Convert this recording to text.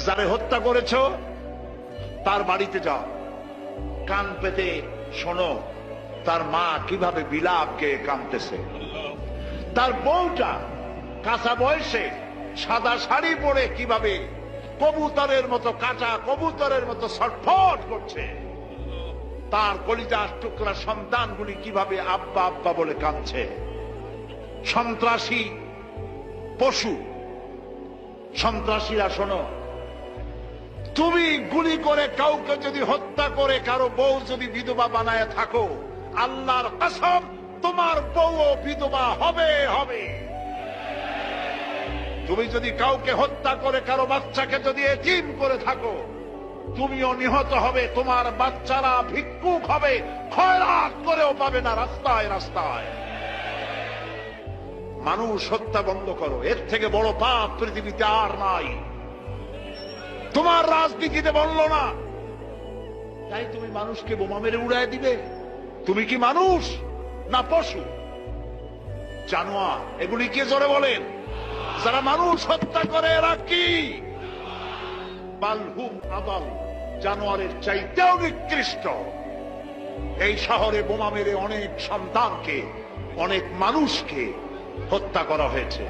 যারে হত্যা করেছ তার বাড়িতে যাও, কান পেতে শোনো তার মা কিভাবে বিলাপ গেয়ে কাঁদতেছে। তার বউটা কাঁচা বয়সে সাদা শাড়ি পরে কিভাবে কবুতরের মতো, কাঁচা কবুতরের মতো ছটফট করছে। তার কলিজার টুকরা সন্তানগুলি কিভাবে আব্বা আব্বা বলে কাঁদছে। সন্ত্রাসী পশু, সন্ত্রাসীরা শোনো, তুমি গুলি করে কাউকে যদি হত্যা করে কারো বউ যদি বিধবা বানায় থাকো, আল্লাহর কসম তোমার বউও বিধবা হবে হবে। তুমি যদি কাউকে হত্যা করে কারো বাচ্চাকে যদি এতিম করে থাকো, তুমিও নিহত হবে, তোমার বাচ্চারা ভিক্ষুক হবে, খয়রাত করেও পাবে না রাস্তায় রাস্তায়। মানুষ হত্যা বন্ধ করো, এর থেকে বড় পাপ পৃথিবীতে আর নাই। তোমার রাজনীতিতে বলল না তাই তুমি মানুষকে বোমা মেরে উড়ায় দিবে? তুমি কি মানুষ না পশু, জানোয়ার? এগুলি কে জোরে বলেন? যারা মানুষ হত্যা করে এরা কি? বালহুম আদাল, জানোয়ারের চাইতেও নিকৃষ্ট। এই শহরে বোমা মেরে অনেক সন্তানকে, অনেক মানুষকে হত্যা করা হয়েছে।